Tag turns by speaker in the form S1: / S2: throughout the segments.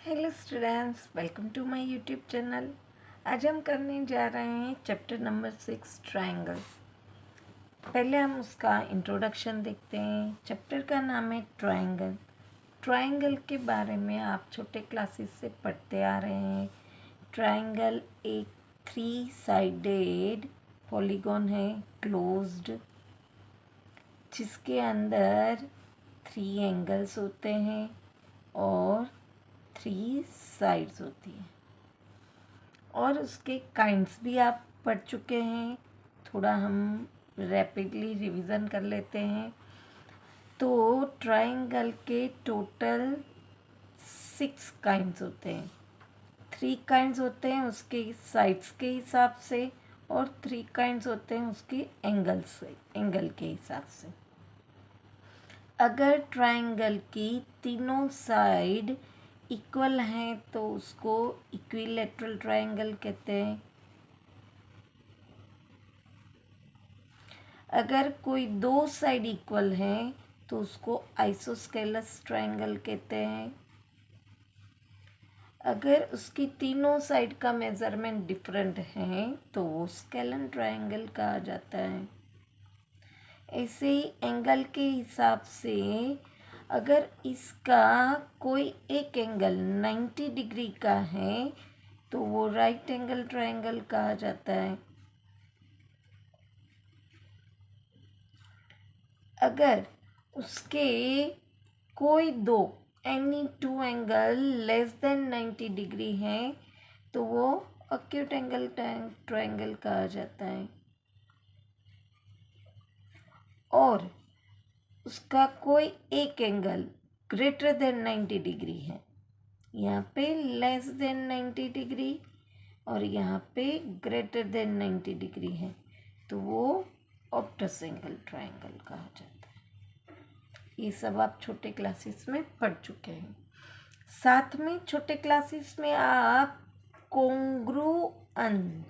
S1: Hello students, welcome to my YouTube channel. आज हम करने जा रहे हैं चैप्टर नंबर 6 ट्रायंगल्स। पहले हम उसका इंट्रोडक्शन देखते हैं। चैप्टर का नाम है ट्रायंगल। ट्रायंगल के बारे में आप छोटे क्लासेस से पढ़ते आ रहे हैं। ट्रायंगल एक 3 साइडेड पॉलीगॉन है, क्लोज्ड, जिसके अंदर 3 एंगल्स होते हैं और 3 साइड्स होती हैं। और उसके काइंड्स भी आप पढ़ चुके हैं। थोड़ा हम रैपिडली रिवीजन कर लेते हैं। तो ट्रायंगल के टोटल 6 काइंड्स होते हैं। 3 काइंड्स होते हैं उसके साइड्स के हिसाब से और 3 काइंड्स होते हैं उसके एंगल के हिसाब से। अगर ट्रायंगल की तीनों साइड इक्वल हैं तो उसको इक्विलैटरल ट्रायंगल कहते हैं। अगर कोई 2 साइड इक्वल हैं तो उसको आइसोस्केलस ट्रायंगल कहते हैं। अगर उसकी तीनों साइड का मेजरमेंट डिफरेंट है तो वो स्केलन ट्रायंगल कहा जाता है। ऐसे ही एंगल के हिसाब से अगर इसका कोई एक एंगल 90 डिग्री का है तो वो राइट एंगल ट्रायंगल कहा जाता है। अगर उसके कोई दो any 2 angle less than 90 degree हैं तो वो एक्यूट एंगल ट्रायंगल कहा जाता है। और उसका कोई एक एंगल ग्रेटर देन 90 डिग्री है, यहाँ पे लेस देन 90 डिग्री और यहाँ पे ग्रेटर देन 90 डिग्री है तो वो ऑब्टस एंगल ट्रायंगल कहा जाता है। ये सब आप छोटे क्लासेस में पढ़ चुके हैं। साथ में छोटे क्लासेस में आप कॉन्ग्रुएंस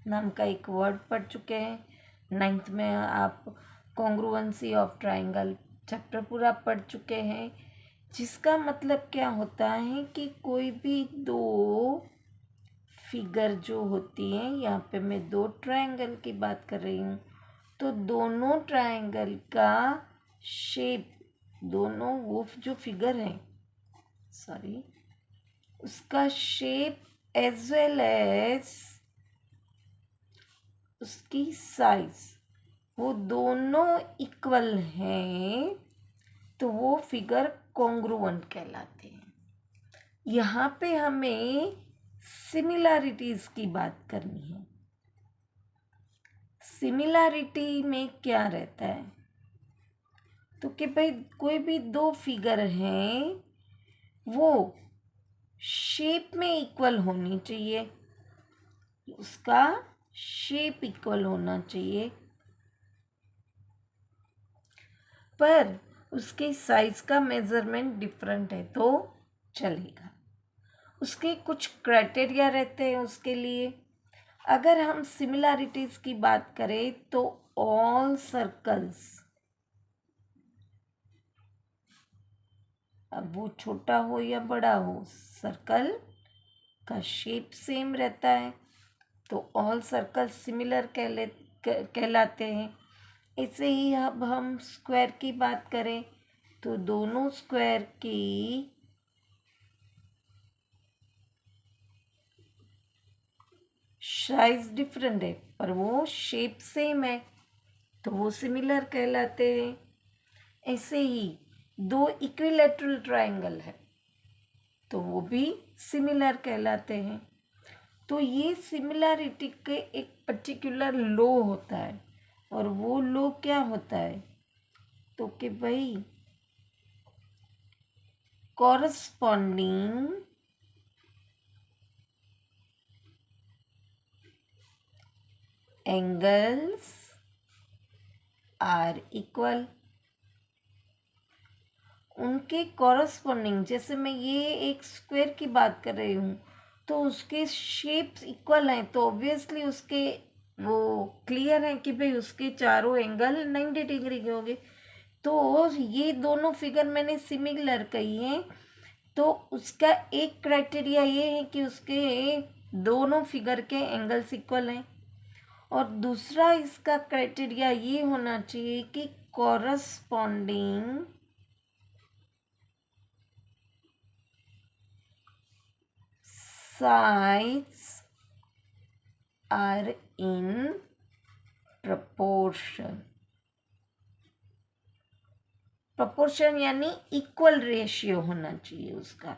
S1: नाम का एक वर्ड पढ़ चुके हैं। 9th में आप कॉन्ग्रुएंसी ऑफ ट्रायंगल चैप्टर पूरा पढ़ चुके हैं, जिसका मतलब क्या होता है कि कोई भी दो फिगर जो होती हैं, यहाँ पे मैं 2 ट्रायंगल की बात कर रही हूँ, तो दोनों ट्रायंगल का शेप, दोनों वो जो फिगर है उसका शेप एज वेल एज उसकी साइज, वो दोनों इक्वल हैं तो वो फिगर कॉन्ग्रुएंट कहलाते हैं। यहाँ पे हमें सिमिलैरिटीज की बात करनी है। सिमिलैरिटी में क्या रहता है तो कि भाई कोई भी 2 फिगर हैं वो शेप में इक्वल होनी चाहिए, उसका शेप इक्वल होना चाहिए, पर उसके साइज का मेजरमेंट डिफरेंट है तो चलेगा। उसके कुछ क्राइटेरिया रहते हैं उसके लिए। अगर हम सिमिलैरिटीज की बात करें तो ऑल सर्कल्स, अब वो छोटा हो या बड़ा हो, सर्कल का शेप सेम रहता है तो ऑल सर्कल सिमिलर कहलाते हैं। ऐसे ही अब हम स्क्वायर की बात करें तो दोनों स्क्वायर की साइज डिफरेंट है पर वो शेप सेम है तो वो सिमिलर कहलाते हैं। ऐसे ही 2 इक्विलैटरल ट्रायंगल है तो वो भी सिमिलर कहलाते हैं। तो ये सिमिलैरिटी के एक पर्टिकुलर लॉ होता है और वो लॉ क्या होता है तो कि भाई कॉरस्पॉन्डिंग एंगल्स आर इक्वल। उनके कॉरस्पॉन्डिंग, जैसे मैं ये एक स्क्वायर की बात कर रही हूँ तो उसके शेप्स इक्वल हैं तो ऑब्वियसली उसके वो क्लियर है कि भाई उसके चारों एंगल 90 डिग्री के होंगे। तो ये दोनों फिगर मैंने सिमिलर कही हैं तो उसका एक क्राइटेरिया ये है कि उसके दोनों फिगर के एंगल्स इक्वल हैं, और दूसरा इसका क्राइटेरिया ये होना चाहिए कि corresponding sides are in proportion. proportion यानी इक्वल रेशियो होना चाहिए, उसका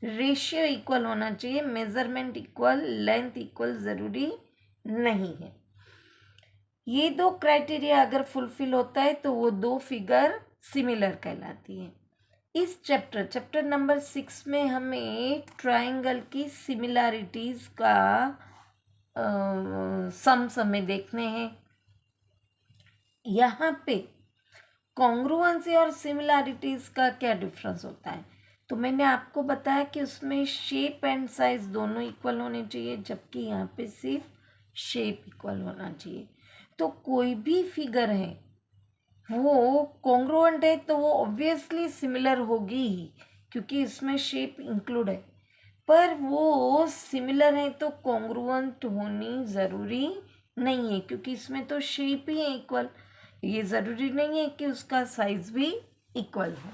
S1: रेशियो इक्वल होना चाहिए, मेजरमेंट इक्वल, लेंथ इक्वल ज़रूरी नहीं है। ये दो क्राइटेरिया अगर फुलफिल होता है तो वो दो फिगर सिमिलर कहलाती है। इस चैप्टर नंबर 6 में हमें ट्राइंगल की सिमिलैरिटीज़ का सम्स हमें देखने हैं। यहाँ पे कॉन्ग्रुएंसी और सिमिलैरिटीज़ का क्या डिफरेंस होता है, तो मैंने आपको बताया कि उसमें शेप एंड साइज दोनों इक्वल होने चाहिए, जबकि यहाँ पे सिर्फ शेप इक्वल होना चाहिए। तो कोई भी फिगर है वो कॉन्ग्रुएंट है तो वो ऑब्वियसली सिमिलर होगी ही, क्योंकि इसमें शेप इंक्लूड है। पर वो सिमिलर है तो कॉन्ग्रुएंट होनी ज़रूरी नहीं है, क्योंकि इसमें तो शेप ही है इक्वल। ये ज़रूरी नहीं है कि उसका साइज भी इक्वल हो।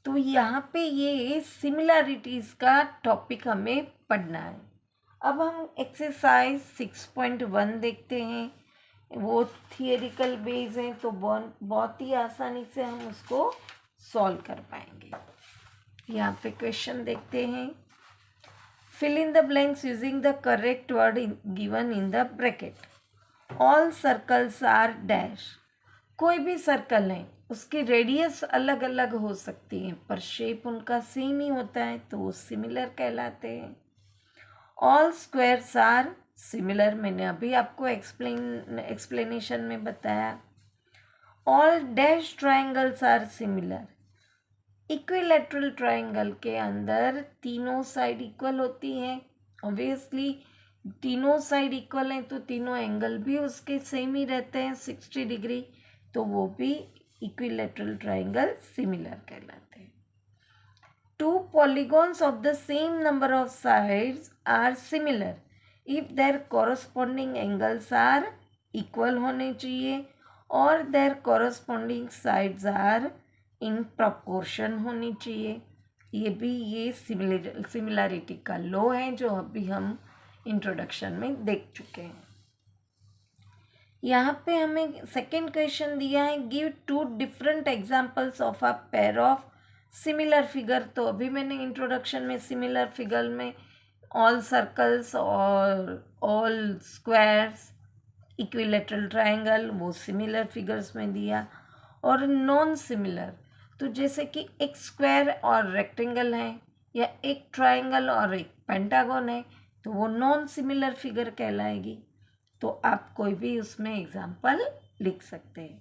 S1: तो यहाँ पे ये सिमिलैरिटीज़ का टॉपिक हमें पढ़ना है। अब हम एक्सरसाइज 6.1 देखते हैं। वो थियरिकल बेस है तो बहुत ही आसानी से हम उसको सॉल्व कर पाएंगे। यहाँ पे क्वेश्चन देखते हैं। Fill in the blanks using the correct word given in the bracket. All circles are dash. कोई भी सर्कल है उसकी रेडियस अलग अलग हो सकती है पर शेप उनका सेम ही होता है तो वो सिमिलर कहलाते हैं। ऑल स्क्वायर्स आर सिमिलर, मैंने अभी आपको एक्सप्लेनेशन में बताया। All dash triangles are similar. Equilateral triangle के अंदर तीनों साइड इक्वल होती हैं। ऑब्वियसली तीनों साइड इक्वल हैं तो तीनों एंगल भी उसके सेम ही रहते हैं 60 डिग्री, तो वो भी इक्विलैटरल ट्राइंगल सिमिलर कहलाते हैं। Two polygons of the same number of sides are similar if their corresponding angles are equal होने चाहिए और their corresponding sides are in proportion होनी चाहिए। ये सिमिलैरिटी का लॉ है जो अभी हम इंट्रोडक्शन में देख चुके हैं। यहाँ पे हमें सेकेंड क्वेश्चन दिया है, give two different examples of a pair of similar figure. तो अभी मैंने इंट्रोडक्शन में सिमिलर फिगर में ऑल सर्कल्स और ऑल स्क्वायर्स, इक्विलैटरल ट्राइंगल वो सिमिलर फिगर्स में दिया, और नॉन सिमिलर तो जैसे कि एक स्क्वायर और रेक्टेंगल है या एक ट्राइंगल और एक पेंटागन है तो वो नॉन सिमिलर फिगर कहलाएगी। तो आप कोई भी उसमें एग्जाम्पल लिख सकते हैं।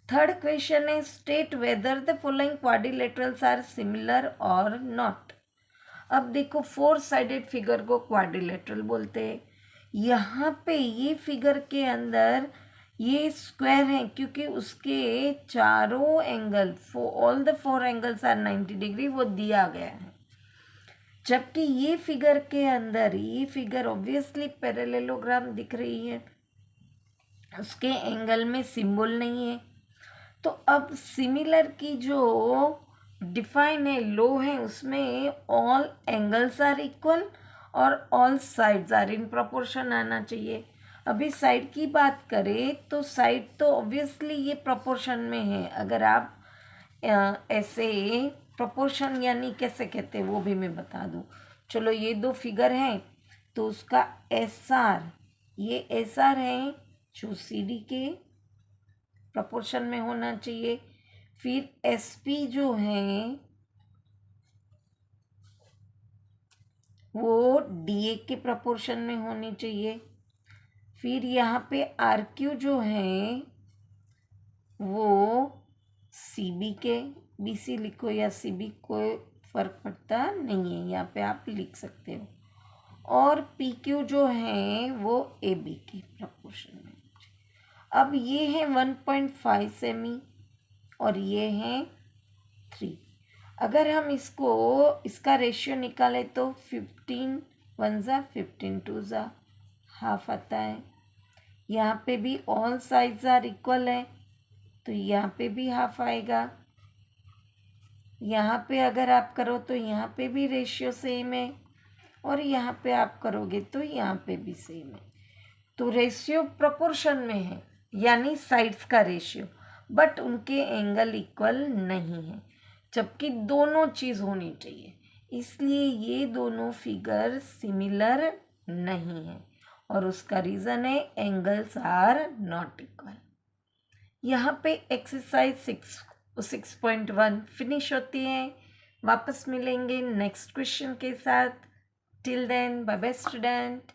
S1: थर्ड क्वेश्चन है, state whether the following quadrilaterals are similar और नॉट। अब देखो 4 साइडेड फिगर को क्वाड्रिलेटरल बोलते हैं। यहाँ पे ये फिगर के अंदर ये स्क्वायर है क्योंकि उसके चारों angle all the 4 angles are 90 degree वो दिया गया है, जबकि ये फिगर के अंदर ये फिगर ऑब्वियसली पैरेललोग्राम दिख रही है, उसके एंगल में सिंबल नहीं है। तो अब सिमिलर की जो डिफाइन है लो है उसमें ऑल एंगल्स आर इक्वल और all sides are in proportion आना चाहिए। अभी साइड की बात करें तो साइड तो ऑब्वियसली ये प्रोपोर्शन में है। अगर आप ऐसे प्रोपोर्शन यानी कैसे कहते हैं वो भी मैं बता दूं। चलो ये दो फिगर हैं तो उसका SR, ये SR है जो CD के प्रोपोर्शन में होना चाहिए। फिर SP जो है वो DA के प्रोपोर्शन में होनी चाहिए। फिर यहाँ पे RQ जो है वो CB के, BC लिखो या CB कोई फ़र्क पड़ता नहीं है, यहाँ पे आप लिख सकते हो। और PQ जो है वो AB के प्रोपोर्शन में। अब ये है 1.5 सेमी और ये है 3। अगर हम इसका रेशियो निकालें तो 15 1 ज़ा 15 2 ज़ा हाफ आता है। यहाँ पे भी ऑल साइड्स आर इक्वल है तो यहाँ पे भी हाफ आएगा। यहाँ पे अगर आप करो तो यहाँ पे भी रेशियो सेम है और यहाँ पे आप करोगे तो यहाँ पे भी सेम है। तो रेशियो प्रोपोर्शन में है यानी साइड्स का रेशियो, बट उनके एंगल इक्वल नहीं है, जबकि दोनों चीज़ होनी चाहिए। इसलिए ये दोनों फिगर सिमिलर नहीं है और उसका रीज़न है एंगल्स आर नॉट इक्वल। यहाँ पे एक्सरसाइज 6.1 फिनिश होती है। वापस मिलेंगे नेक्स्ट क्वेश्चन के साथ। Till then bye bye student.